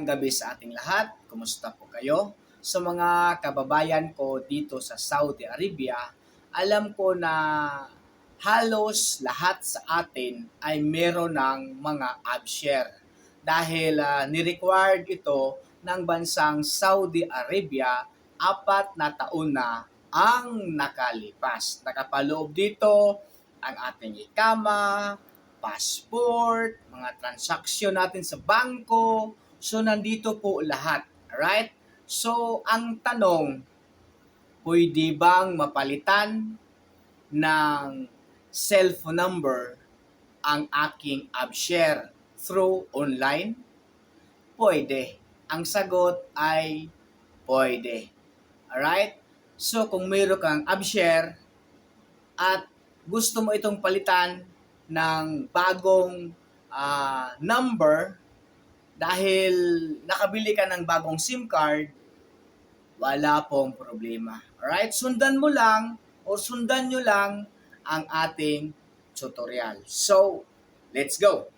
Magandang gabi sa ating lahat. Kumusta po kayo? Sa mga kababayan ko dito sa Saudi Arabia, alam ko na halos lahat sa atin ay meron ng mga AbShare. Dahil ni-required ito ng bansang Saudi Arabia 4 na taon na ang nakalipas. Nakapaloob dito ang ating ikama, passport, mga transaksyon natin sa bangko. So, nandito po lahat. Alright? So, ang tanong, pwede bang mapalitan ng cellphone number ang aking AbShare through online? Pwede. Ang sagot ay pwede. Alright? So, kung mayroon kang AbShare at gusto mo itong palitan ng bagong number dahil nakabili ka ng bagong SIM card, wala pong problema. Alright? Sundan mo lang o sundan nyo lang ang ating tutorial. So, let's go!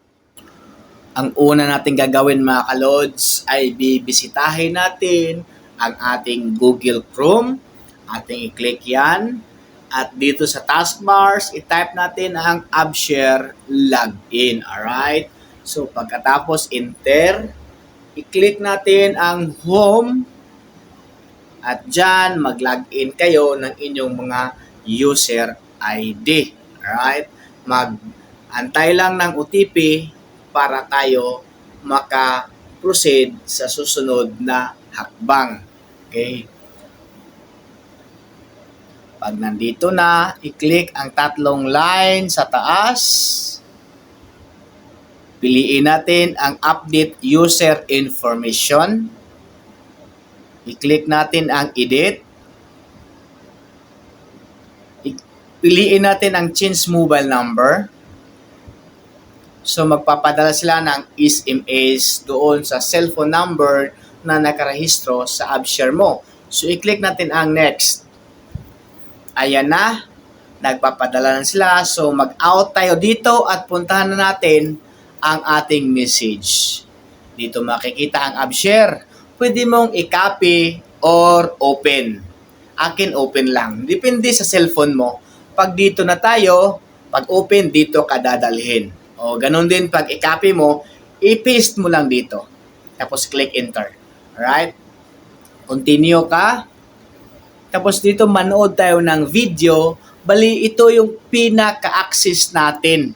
Ang una natin gagawin mga kalods ay bibisitahin natin ang ating Google Chrome. Ating i-click yan. At dito sa taskbars, i-type natin ang AbShare login. Alright? So, pagkatapos enter, i-click natin ang home. At dyan, mag-login kayo ng inyong mga user ID. Alright? Mag-antay lang ng OTP para tayo maka-proceed sa susunod na hakbang. Okay? Pag nandito na, i-click ang 3 line sa taas. Piliin natin ang update user information. I-click natin ang edit. Piliin natin ang change mobile number. So magpapadala sila ng SMS doon sa cellphone number na nakarehistro sa AbShare mo. So i-click natin ang next. Ayan na, nagpapadala na sila. So, mag-out tayo dito at puntahan na natin ang ating message. Dito makikita ang AbShare. Pwede mong i-copy or open. Akin open lang. Depende sa cellphone mo. Pag dito na tayo, pag open, dito ka dadalhin. O, ganun din pag i-copy mo, i-paste mo lang dito. Tapos click enter. Alright? Continue ka. Tapos dito manood tayo ng video, bali ito yung pinaka-access natin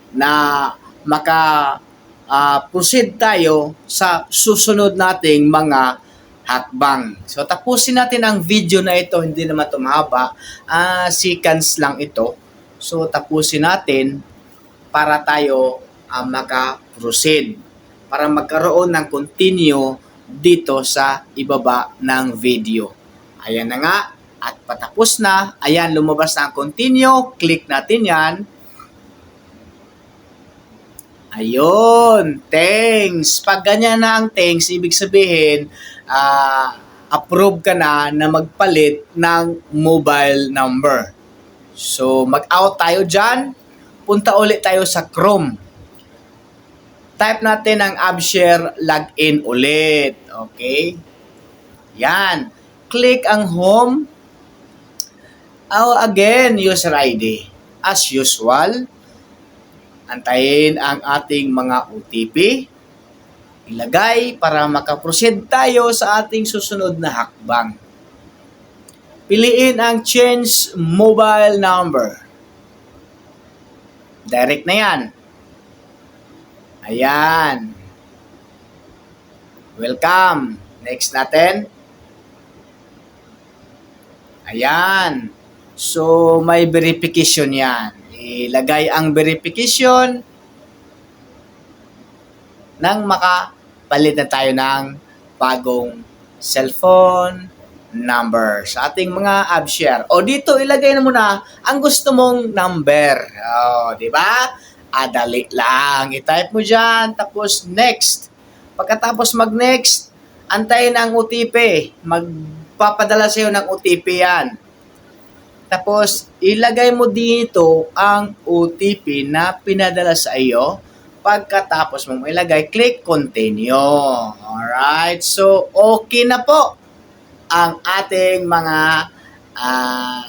na maka-proceed tayo sa susunod nating mga hakbang. So tapusin natin ang video na ito, hindi naman ito mahaba, seconds lang ito. So tapusin natin para tayo maka-proceed, para magkaroon ng continue dito sa ibaba ng video. Ayan na nga, at patapos na. Ayan, lumabas na ang continue. Click natin yan. Ayun, thanks. Pag ganyan na ang thanks, ibig sabihin, approve ka na magpalit ng mobile number. So, mag-out tayo dyan. Punta ulit tayo sa Chrome. Type natin ang AbShare login ulit. Okay? Yan. Click ang home. Again, user ID. As usual, antayin ang ating mga OTP. Ilagay para makaproceed tayo sa ating susunod na hakbang. Piliin ang change mobile number. Direct na yan. Ayan. Welcome. Next natin. Ayan. So, may verification yan. Ilagay ang verification nang makapalit na tayo ng bagong cellphone number sa ating mga AbShare. O dito, ilagay na muna ang gusto mong number. O, di ba? Dali lang. I-type mo dyan. Tapos, next. Pagkatapos mag-next, antayin ang OTP. Magpapadala sa'yo ng OTP yan. Tapos, ilagay mo dito ang OTP na pinadala sa iyo. Pagkatapos mong ilagay, click continue. Alright, so okay na po ang ating mga uh,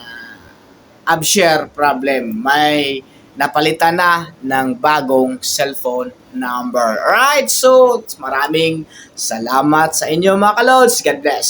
upshare problem. May napalitan na ng bagong cellphone number. Alright, so maraming salamat sa inyo mga kalods. God bless.